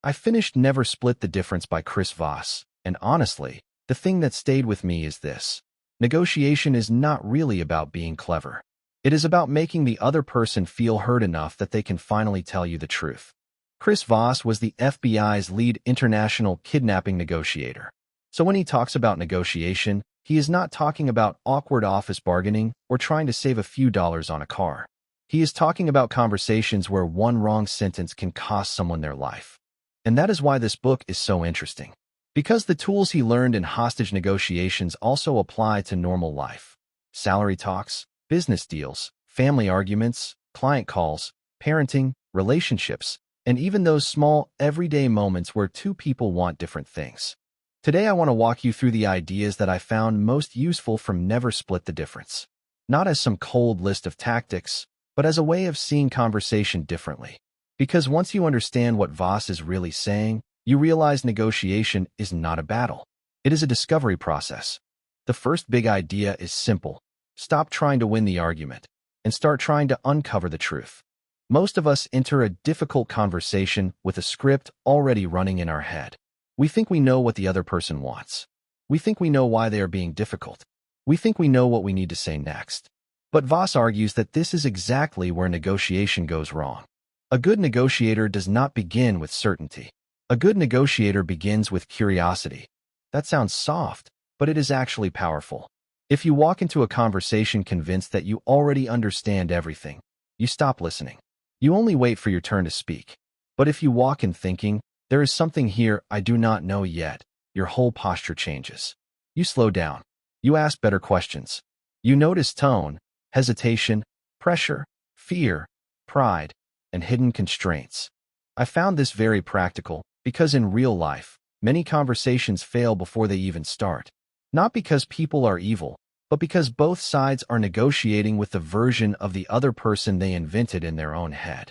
I finished Never Split the Difference by Chris Voss, and honestly, the thing that stayed with me is this. Negotiation is not really about being clever. It is about making the other person feel heard enough that they can finally tell you the truth. Chris Voss was the FBI's lead international kidnapping negotiator. So when he talks about negotiation, he is not talking about awkward office bargaining or trying to save a few dollars on a car. He is talking about conversations where one wrong sentence can cost someone their life. And that is why this book is so interesting. Because the tools he learned in hostage negotiations also apply to normal life. Salary talks, business deals, family arguments, client calls, parenting, relationships, and even those small, everyday moments where two people want different things. Today I want to walk you through the ideas that I found most useful from Never Split the Difference. Not as some cold list of tactics, but as a way of seeing conversation differently. Because once you understand what Voss is really saying, you realize negotiation is not a battle. It is a discovery process. The first big idea is simple. Stop trying to win the argument and start trying to uncover the truth. Most of us enter a difficult conversation with a script already running in our head. We think we know what the other person wants. We think we know why they are being difficult. We think we know what we need to say next. But Voss argues that this is exactly where negotiation goes wrong. A good negotiator does not begin with certainty. A good negotiator begins with curiosity. That sounds soft, but it is actually powerful. If you walk into a conversation convinced that you already understand everything, you stop listening. You only wait for your turn to speak. But if you walk in thinking, there is something here I do not know yet, your whole posture changes. You slow down. You ask better questions. You notice tone, hesitation, pressure, fear, pride, and hidden constraints. I found this very practical because in real life, many conversations fail before they even start. Not because people are evil, but because both sides are negotiating with the version of the other person they invented in their own head.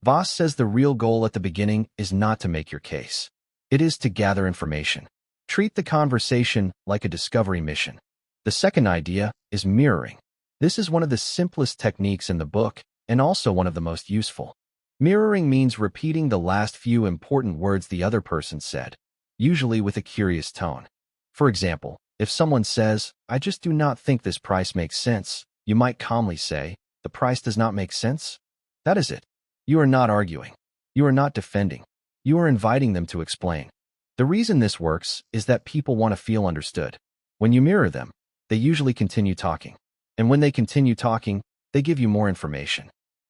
Voss says the real goal at the beginning is not to make your case. It is to gather information. Treat the conversation like a discovery mission. The second idea is mirroring. This is one of the simplest techniques in the book and also one of the most useful. Mirroring means repeating the last few important words the other person said, usually with a curious tone. For example, if someone says, "I just do not think this price makes sense," you might calmly say, "The price does not make sense?" That is it. You are not arguing. You are not defending. You are inviting them to explain. The reason this works is that people want to feel understood. When you mirror them, they usually continue talking. And when they continue talking, they give you more information.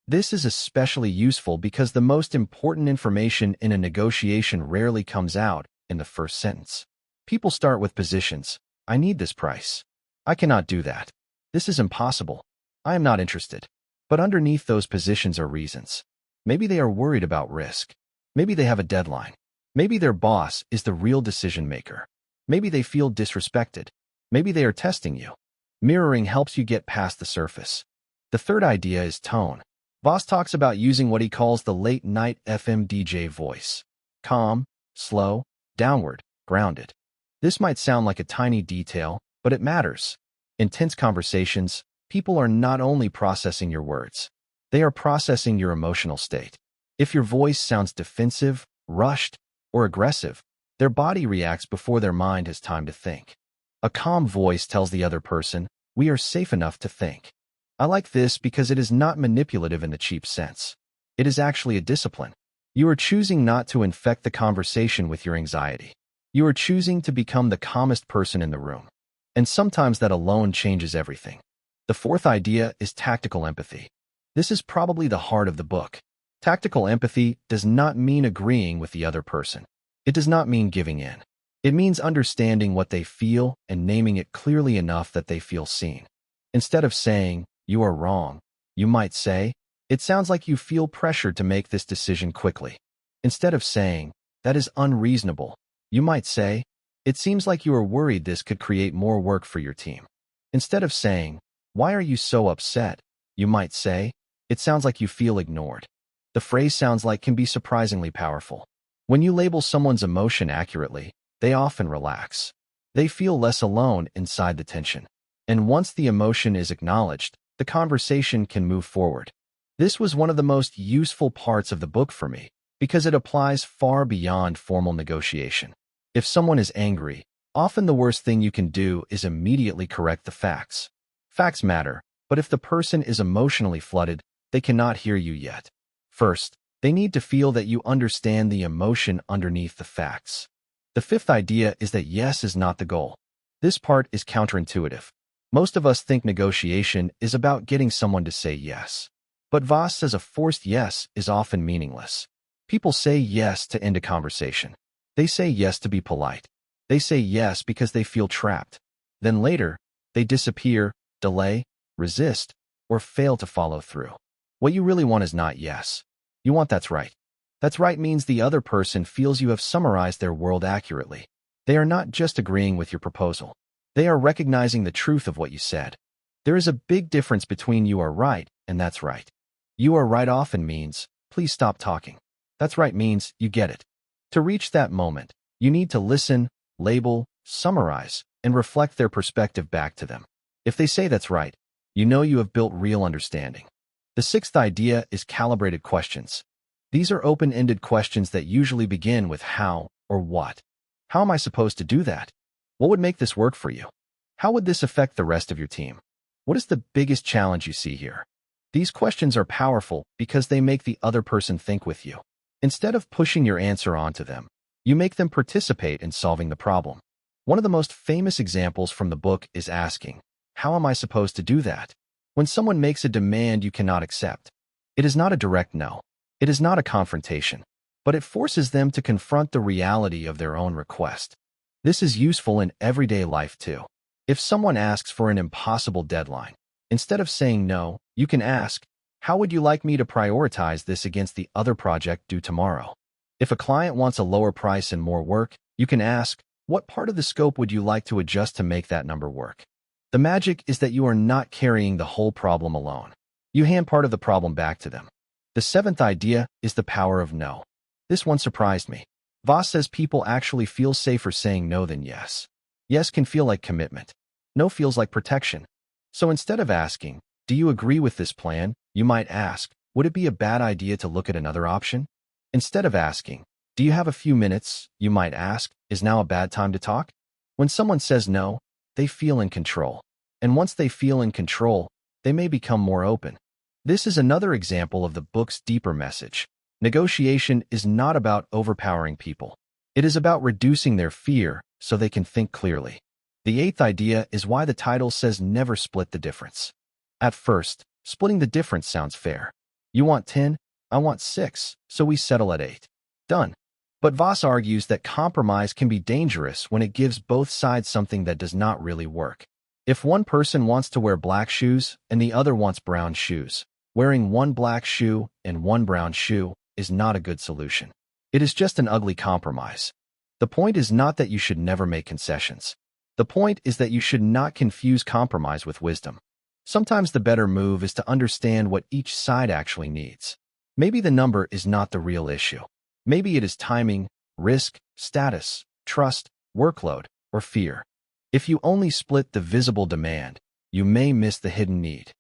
This is especially useful because the most important information in a negotiation rarely comes out in the first sentence. People start with positions. I need this price. I cannot do that. This is impossible. I am not interested. But underneath those positions are reasons. Maybe they are worried about risk. Maybe they have a deadline. Maybe their boss is the real decision maker. Maybe they feel disrespected. Maybe they are testing you. Mirroring helps you get past the surface. The third idea is tone. Voss talks about using what he calls the late-night FM DJ voice. Calm, slow, downward, grounded. This might sound like a tiny detail, but it matters. In tense conversations, people are not only processing your words. They are processing your emotional state. If your voice sounds defensive, rushed, or aggressive, their body reacts before their mind has time to think. A calm voice tells the other person, "We are safe enough to think." I like this because it is not manipulative in the cheap sense. It is actually a discipline. You are choosing not to infect the conversation with your anxiety. You are choosing to become the calmest person in the room. And sometimes that alone changes everything. The fourth idea is tactical empathy. This is probably the heart of the book. Tactical empathy does not mean agreeing with the other person. It does not mean giving in. It means understanding what they feel and naming it clearly enough that they feel seen. Instead of saying, "You are wrong," you might say, "It sounds like you feel pressured to make this decision quickly." Instead of saying, "That is unreasonable," you might say, "It seems like you are worried this could create more work for your team." Instead of saying, "Why are you so upset?" you might say, "It sounds like you feel ignored." The phrase "sounds like" can be surprisingly powerful. When you label someone's emotion accurately, they often relax. They feel less alone inside the tension. And once the emotion is acknowledged, the conversation can move forward. This was one of the most useful parts of the book for me, because it applies far beyond formal negotiation. If someone is angry, often the worst thing you can do is immediately correct the facts. Facts matter, but if the person is emotionally flooded, they cannot hear you yet. First, they need to feel that you understand the emotion underneath the facts. The fifth idea is that yes is not the goal. This part is counterintuitive. Most of us think negotiation is about getting someone to say yes. But Voss says a forced yes is often meaningless. People say yes to end a conversation. They say yes to be polite. They say yes because they feel trapped. Then later, they disappear, delay, resist, or fail to follow through. What you really want is not yes. You want that's right. That's right means the other person feels you have summarized their world accurately. They are not just agreeing with your proposal. They are recognizing the truth of what you said. There is a big difference between you are right and that's right. You are right often means, please stop talking. That's right means you get it. To reach that moment, you need to listen, label, summarize, and reflect their perspective back to them. If they say that's right, you know you have built real understanding. The sixth idea is calibrated questions. These are open-ended questions that usually begin with how or what. How am I supposed to do that? What would make this work for you? How would this affect the rest of your team? What is the biggest challenge you see here? These questions are powerful because they make the other person think with you. Instead of pushing your answer onto them, you make them participate in solving the problem. One of the most famous examples from the book is asking, how am I supposed to do that? When someone makes a demand you cannot accept, it is not a direct no. It is not a confrontation, but it forces them to confront the reality of their own request. This is useful in everyday life too. If someone asks for an impossible deadline, instead of saying no, you can ask, how would you like me to prioritize this against the other project due tomorrow? If a client wants a lower price and more work, you can ask, what part of the scope would you like to adjust to make that number work? The magic is that you are not carrying the whole problem alone. You hand part of the problem back to them. The seventh idea is the power of no. This one surprised me. Voss says people actually feel safer saying no than yes. Yes can feel like commitment. No feels like protection. So instead of asking, do you agree with this plan? You might ask, would it be a bad idea to look at another option? Instead of asking, do you have a few minutes? You might ask, is now a bad time to talk? When someone says no, they feel in control. And once they feel in control, they may become more open. This is another example of the book's deeper message. Negotiation is not about overpowering people. It is about reducing their fear so they can think clearly. The eighth idea is why the title says never split the difference. At first, splitting the difference sounds fair. You want 10, I want 6, so we settle at 8. Done. But Voss argues that compromise can be dangerous when it gives both sides something that does not really work. If one person wants to wear black shoes and the other wants brown shoes, wearing one black shoe and one brown shoe is not a good solution. It is just an ugly compromise. The point is not that you should never make concessions. The point is that you should not confuse compromise with wisdom. Sometimes the better move is to understand what each side actually needs. Maybe the number is not the real issue. Maybe it is timing, risk, status, trust, workload, or fear. If you only split the visible demand, you may miss the hidden need.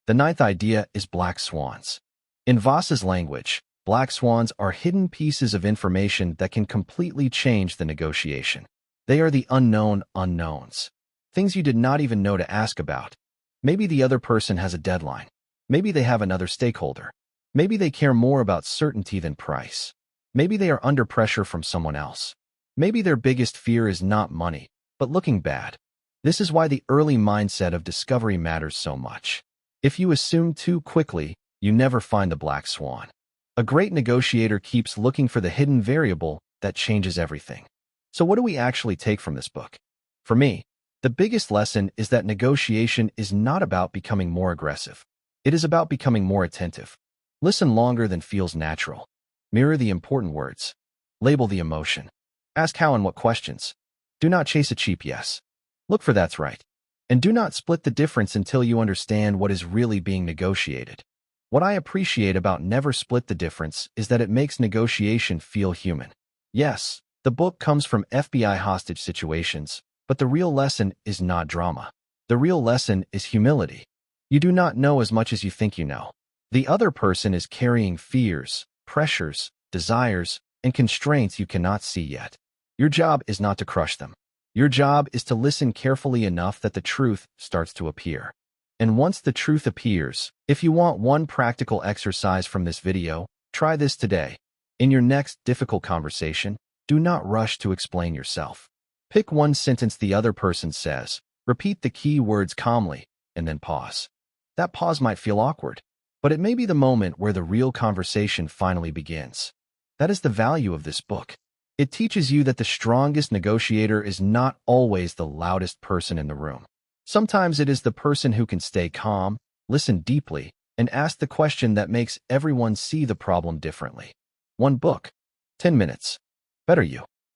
The ninth idea is black swans. In Voss's language, black swans are hidden pieces of information that can completely change the negotiation. They are the unknown unknowns. Things you did not even know to ask about. Maybe the other person has a deadline. Maybe they have another stakeholder. Maybe they care more about certainty than price. Maybe they are under pressure from someone else. Maybe their biggest fear is not money, but looking bad. This is why the early mindset of discovery matters so much. If you assume too quickly, you never find the black swan. A great negotiator keeps looking for the hidden variable that changes everything. So what do we actually take from this book? For me, the biggest lesson is that negotiation is not about becoming more aggressive. It is about becoming more attentive. Listen longer than feels natural. Mirror the important words. Label the emotion. Ask how and what questions. Do not chase a cheap yes. Look for that's right. And do not split the difference until you understand what is really being negotiated. What I appreciate about Never Split the Difference is that it makes negotiation feel human. Yes, the book comes from FBI hostage situations, but the real lesson is not drama. The real lesson is humility. You do not know as much as you think you know. The other person is carrying fears, pressures, desires, and constraints you cannot see yet. Your job is not to crush them. Your job is to listen carefully enough that the truth starts to appear. And once the truth appears, if you want one practical exercise from this video, try this today. In your next difficult conversation, do not rush to explain yourself. Pick one sentence the other person says, repeat the key words calmly, and then pause. That pause might feel awkward, but it may be the moment where the real conversation finally begins. That is the value of this book. It teaches you that the strongest negotiator is not always the loudest person in the room. Sometimes it is the person who can stay calm, listen deeply, and ask the question that makes everyone see the problem differently. One book, 10 minutes. Better you.